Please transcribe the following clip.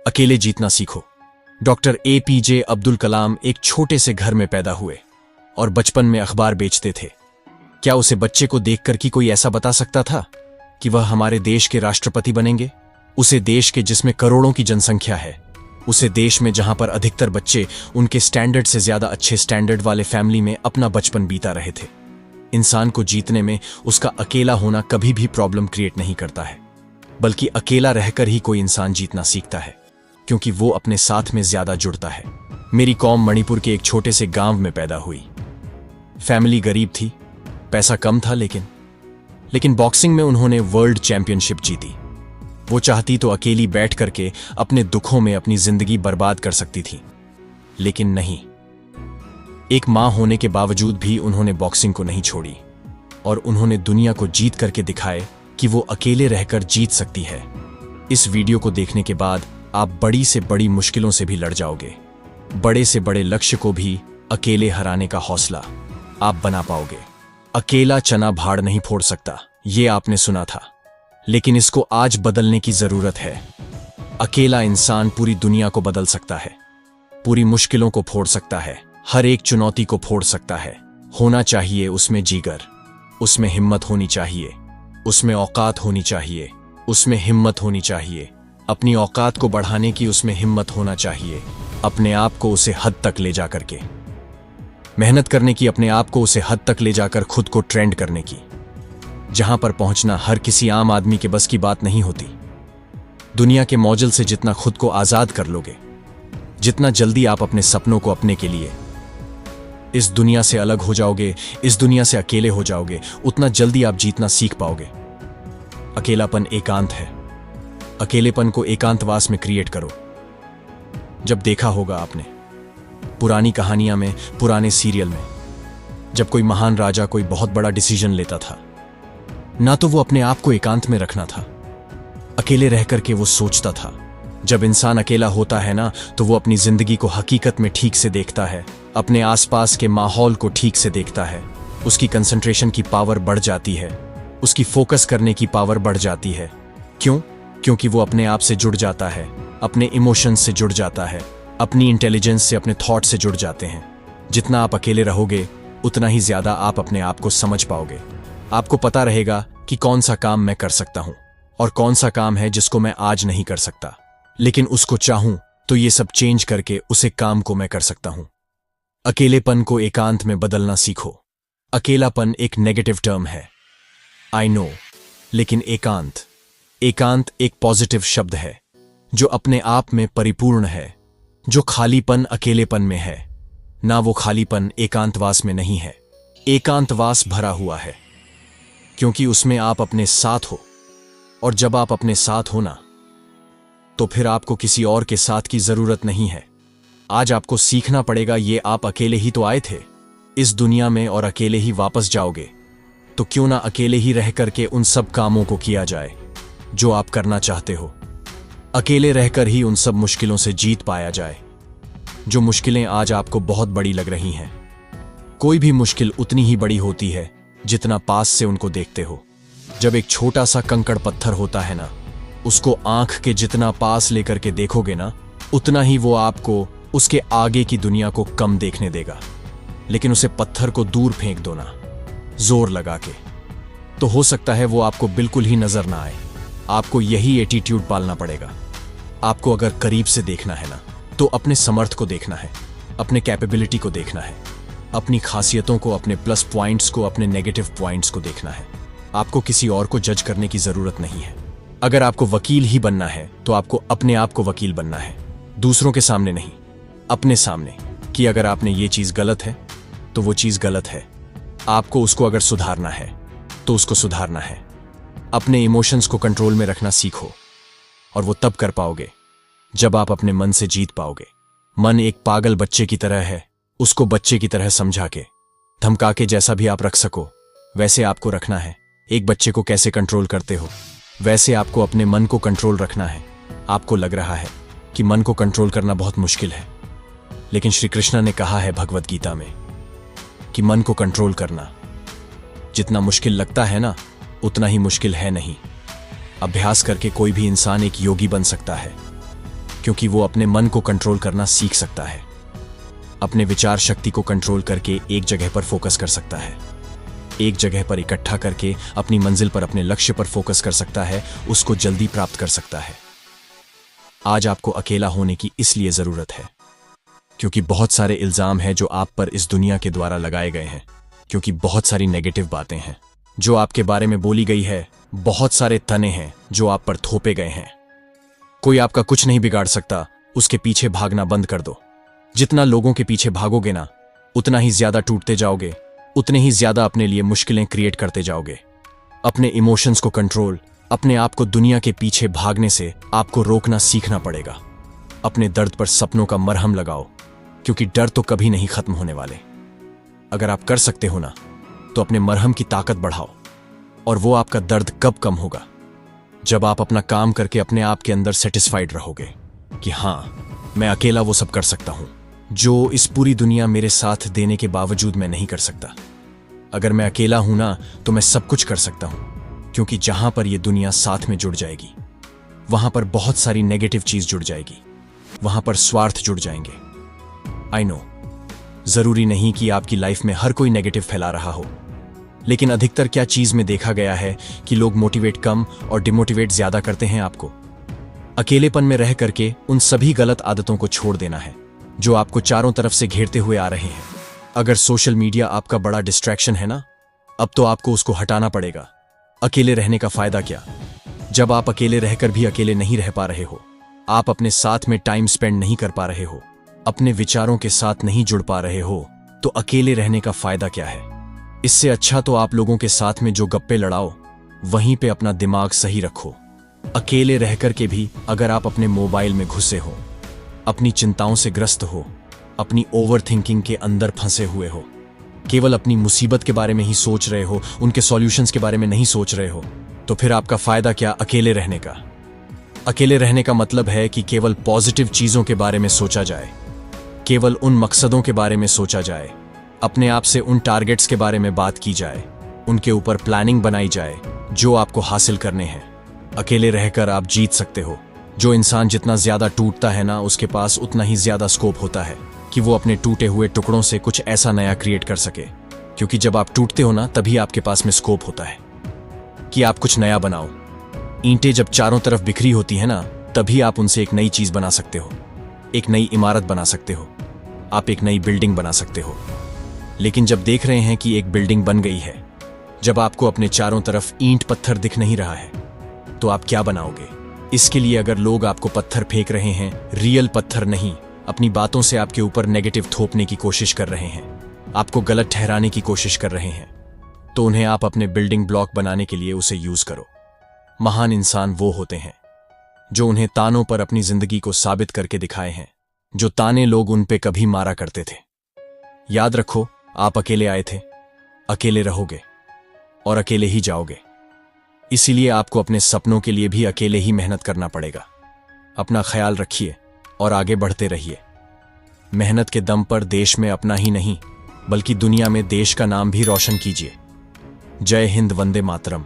अकेले जीतना सीखो। डॉक्टर APJ अब्दुल कलाम एक छोटे से घर में पैदा हुए और बचपन में अखबार बेचते थे। क्या उसे बच्चे को देखकर कि कोई ऐसा बता सकता था कि वह हमारे देश के राष्ट्रपति बनेंगे? उसे देश के जिसमें करोड़ों की जनसंख्या है, उसे देश में जहां पर अधिकतर बच्चे उनके स्टैंडर्ड से ज्यादा अच्छे स्टैंडर्ड वाले फैमिली में अपना बचपन बीता रहे थे। इंसान को जीतने में उसका अकेला होना कभी भी प्रॉब्लम क्रिएट नहीं करता है, बल्कि अकेला रहकर ही कोई इंसान जीतना सीखता है, क्योंकि वो अपने साथ में ज्यादा जुड़ता है। मेरी कौम मणिपुर के एक छोटे से गांव में पैदा हुई। फैमिली गरीब थी, पैसा कम था, लेकिन बॉक्सिंग में उन्होंने वर्ल्ड चैंपियनशिप जीती। वो चाहती तो अकेली बैठ करके अपने दुखों में अपनी जिंदगी बर्बाद कर सकती थी, लेकिन नहीं। एक मां होने के बावजूद भी उन्होंने बॉक्सिंग को नहीं छोड़ी और उन्होंने दुनिया को जीत करके दिखाए कि वो अकेले रहकर जीत सकती है। इस वीडियो को देखने के बाद आप बड़ी से बड़ी मुश्किलों से भी लड़ जाओगे। बड़े से बड़े लक्ष्य को भी अकेले हराने का हौसला आप बना पाओगे। अकेला चना भाड़ नहीं फोड़ सकता, ये आपने सुना था, लेकिन इसको आज बदलने की जरूरत है। अकेला इंसान पूरी दुनिया को बदल सकता है, पूरी मुश्किलों को फोड़ सकता है, हर एक चुनौती को फोड़ सकता है। होना चाहिए उसमें जिगर, उसमें हिम्मत होनी चाहिए, उसमें औकात होनी चाहिए, उसमें हिम्मत होनी चाहिए। अपनी औकात को बढ़ाने की उसमें हिम्मत होना चाहिए, अपने आप को उसे हद तक ले जाकर के मेहनत करने की, अपने आप को उसे हद तक ले जाकर खुद को ट्रेंड करने की, जहां पर पहुंचना हर किसी आम आदमी के बस की बात नहीं होती। दुनिया के मौजल से जितना खुद को आजाद कर लोगे, जितना जल्दी आप अपने सपनों को अपने के लिए इस दुनिया से अलग हो जाओगे, इस दुनिया से अकेले हो जाओगे, उतना जल्दी आप जीतना सीख पाओगे। अकेलापन एकांत है। अकेलेपन को एकांतवास में क्रिएट करो। जब देखा होगा आपने पुरानी कहानियां में, पुराने सीरियल में, जब कोई महान राजा कोई बहुत बड़ा डिसीजन लेता था, ना तो वो अपने आप को एकांत में रखना था, अकेले रह करके वो सोचता था। जब इंसान अकेला होता है ना, तो वो अपनी जिंदगी को हकीकत में ठीक से देखता है, अपने आसपास के माहौल को ठीक से देखता है। उसकी कंसंट्रेशन की पावर बढ़ जाती है, उसकी फोकस करने की पावर बढ़ जाती है। क्यों? क्योंकि वो अपने आप से जुड़ जाता है, अपने इमोशंस से जुड़ जाता है, अपनी इंटेलिजेंस से, अपने थॉट से जुड़ जाते हैं। जितना आप अकेले रहोगे, उतना ही ज्यादा आप अपने आप को समझ पाओगे। आपको पता रहेगा कि कौन सा काम मैं कर सकता हूं और कौन सा काम है जिसको मैं आज नहीं कर सकता, लेकिन उसको चाहूं तो ये सब चेंज करके उसे काम को मैं कर सकता हूं। अकेलेपन को एकांत में बदलना सीखो। अकेलापन एक नेगेटिव टर्म है, आई नो, लेकिन एकांत एक पॉजिटिव शब्द है जो अपने आप में परिपूर्ण है। जो खालीपन अकेलेपन में है, ना वो खालीपन एकांतवास में नहीं है। एकांतवास भरा हुआ है क्योंकि उसमें आप अपने साथ हो, और जब आप अपने साथ हो ना, तो फिर आपको किसी और के साथ की जरूरत नहीं है। आज आपको सीखना पड़ेगा, ये आप अकेले ही तो आए थे इस दुनिया में और अकेले ही वापस जाओगे, तो क्यों ना अकेले ही रह करके उन सब कामों को किया जाए जो आप करना चाहते हो। अकेले रहकर ही उन सब मुश्किलों से जीत पाया जाए जो मुश्किलें आज आपको बहुत बड़ी लग रही हैं। कोई भी मुश्किल उतनी ही बड़ी होती है जितना पास से उनको देखते हो। जब एक छोटा सा कंकड़ पत्थर होता है ना, उसको आंख के जितना पास लेकर के देखोगे ना, उतना ही वो आपको उसके आगे की दुनिया को कम देखने देगा। लेकिन उसे पत्थर को दूर फेंक दो ना, जोर लगा के, तो हो सकता है वो आपको बिल्कुल ही नजर ना आए। आपको यही एटीट्यूड पालना पड़ेगा। आपको अगर करीब से देखना है ना, तो अपने समर्थ को देखना है, अपने कैपेबिलिटी को देखना है, अपनी खासियतों को, अपने प्लस पॉइंट्स को, अपने नेगेटिव पॉइंट्स को देखना है। आपको किसी और को जज करने की जरूरत नहीं है। अगर आपको वकील ही बनना है, तो आपको अपने आप को वकील बनना है, दूसरों के सामने नहीं, अपने सामने, कि अगर आपने ये चीज गलत है तो वो चीज गलत है। आपको उसको अगर सुधारना है तो उसको सुधारना है। अपने इमोशंस को कंट्रोल में रखना सीखो, और वो तब कर पाओगे जब आप अपने मन से जीत पाओगे। मन एक पागल बच्चे की तरह है, उसको बच्चे की तरह समझा के, धमका के जैसा भी आप रख सको वैसे आपको रखना है। एक बच्चे को कैसे कंट्रोल करते हो, वैसे आपको अपने मन को कंट्रोल रखना है। आपको लग रहा है कि मन को कंट्रोल करना बहुत मुश्किल है, लेकिन श्री कृष्ण ने कहा है भगवत गीता में कि मन को कंट्रोल करना जितना मुश्किल लगता है ना, उतना ही मुश्किल है नहीं। अभ्यास करके कोई भी इंसान एक योगी बन सकता है। क्योंकि वो अपने मन को कंट्रोल करना सीख सकता है, अपने विचार शक्ति को कंट्रोल करके एक जगह पर फोकस कर सकता है, एक जगह पर इकट्ठा करके अपनी मंजिल पर, अपने लक्ष्य पर फोकस कर सकता है, उसको जल्दी प्राप्त कर सकता है। आज आपको अकेला होने की इसलिए जरूरत है क्योंकि बहुत सारे इल्जाम हैं जो आप पर इस दुनिया के द्वारा लगाए गए हैं, क्योंकि बहुत सारी नेगेटिव बातें हैं जो आपके बारे में बोली गई है, बहुत सारे तने हैं जो आप पर थोपे गए हैं। कोई आपका कुछ नहीं बिगाड़ सकता, उसके पीछे भागना बंद कर दो। जितना लोगों के पीछे भागोगे ना, उतना ही ज्यादा टूटते जाओगे, उतने ही ज्यादा अपने लिए मुश्किलें क्रिएट करते जाओगे। अपने इमोशंस को कंट्रोल, अपने आप को दुनिया के पीछे भागने से आपको रोकना सीखना पड़ेगा। अपने दर्द पर सपनों का मरहम लगाओ, क्योंकि डर तो कभी नहीं खत्म होने वाले। अगर आप कर सकते हो ना, तो अपने मरहम की ताकत बढ़ाओ, और वो आपका दर्द कब कम होगा? जब आप अपना काम करके अपने आप के अंदर सेटिस्फाइड रहोगे कि हाँ, मैं अकेला वो सब कर सकता हूं जो इस पूरी दुनिया मेरे साथ देने के बावजूद मैं नहीं कर सकता। अगर मैं अकेला हूं ना, तो मैं सब कुछ कर सकता हूं, क्योंकि जहां पर ये दुनिया साथ में जुड़ जाएगी, वहां पर बहुत सारी नेगेटिव चीज जुड़ जाएगी, वहां पर स्वार्थ जुड़ जाएंगे। आई नो, जरूरी नहीं कि आपकी लाइफ में हर कोई नेगेटिव फैला रहा हो, लेकिन अधिकतर क्या चीज में देखा गया है कि लोग मोटिवेट कम और डिमोटिवेट ज्यादा करते हैं। आपको अकेलेपन में रह करके उन सभी गलत आदतों को छोड़ देना है जो आपको चारों तरफ से घेरते हुए आ रहे हैं। अगर सोशल मीडिया आपका बड़ा डिस्ट्रैक्शन है ना, अब तो आपको उसको हटाना पड़ेगा। अकेले रहने का फायदा क्या? जब आप अकेले रहकर भी अकेले नहीं रह पा रहे हो, आप अपने साथ में टाइम स्पेंड नहीं कर पा रहे हो, अपने विचारों के साथ नहीं जुड़ पा रहे हो, तो अकेले रहने का फायदा क्या है? इससे अच्छा तो आप लोगों के साथ में जो गप्पे लड़ाओ, वहीं पे अपना दिमाग सही रखो। अकेले रहकर के भी अगर आप अपने मोबाइल में घुसे हो, अपनी चिंताओं से ग्रस्त हो, अपनी ओवर थिंकिंग के अंदर फंसे हुए हो, केवल अपनी मुसीबत के बारे में ही सोच रहे हो, उनके सॉल्यूशंस के बारे में नहीं सोच रहे हो, तो फिर आपका फायदा क्या अकेले रहने का? अकेले रहने का मतलब है कि केवल पॉजिटिव चीजों के बारे में सोचा जाए, केवल उन मकसदों के बारे में सोचा जाए, अपने आप से उन टारगेट्स के बारे में बात की जाए, उनके ऊपर प्लानिंग बनाई जाए जो आपको हासिल करने हैं। अकेले रहकर आप जीत सकते हो। जो इंसान जितना ज्यादा टूटता है ना, उसके पास उतना ही ज्यादा स्कोप होता है कि वो अपने टूटे हुए टुकड़ों से कुछ ऐसा नया क्रिएट कर सके। क्योंकि जब आप टूटते हो ना, तभी आपके पास में स्कोप होता है कि आप कुछ नया बनाओ। ईंटें जब चारों तरफ बिखरी होती है ना, तभी आप उनसे एक नई चीज बना सकते हो, एक नई इमारत बना सकते हो, आप एक नई बिल्डिंग बना सकते हो। लेकिन जब देख रहे हैं कि एक बिल्डिंग बन गई है, जब आपको अपने चारों तरफ ईंट पत्थर दिख नहीं रहा है, तो आप क्या बनाओगे? इसके लिए अगर लोग आपको पत्थर फेंक रहे हैं, रियल पत्थर नहीं, अपनी बातों से आपके ऊपर नेगेटिव थोपने की कोशिश कर रहे हैं, आपको गलत ठहराने की कोशिश कर रहे हैं, तो उन्हें आप अपने बिल्डिंग ब्लॉक बनाने के लिए उसे यूज करो। महान इंसान वो होते हैं जो उन्हें तानों पर अपनी जिंदगी को साबित करके दिखाए हैं, जो ताने लोग उन पे कभी मारा करते थे। याद रखो, आप अकेले आए थे, अकेले रहोगे और अकेले ही जाओगे। इसीलिए आपको अपने सपनों के लिए भी अकेले ही मेहनत करना पड़ेगा। अपना ख्याल रखिए और आगे बढ़ते रहिए। मेहनत के दम पर देश में अपना ही नहीं, बल्कि दुनिया में देश का नाम भी रोशन कीजिए। जय हिंद, वंदे मातरम।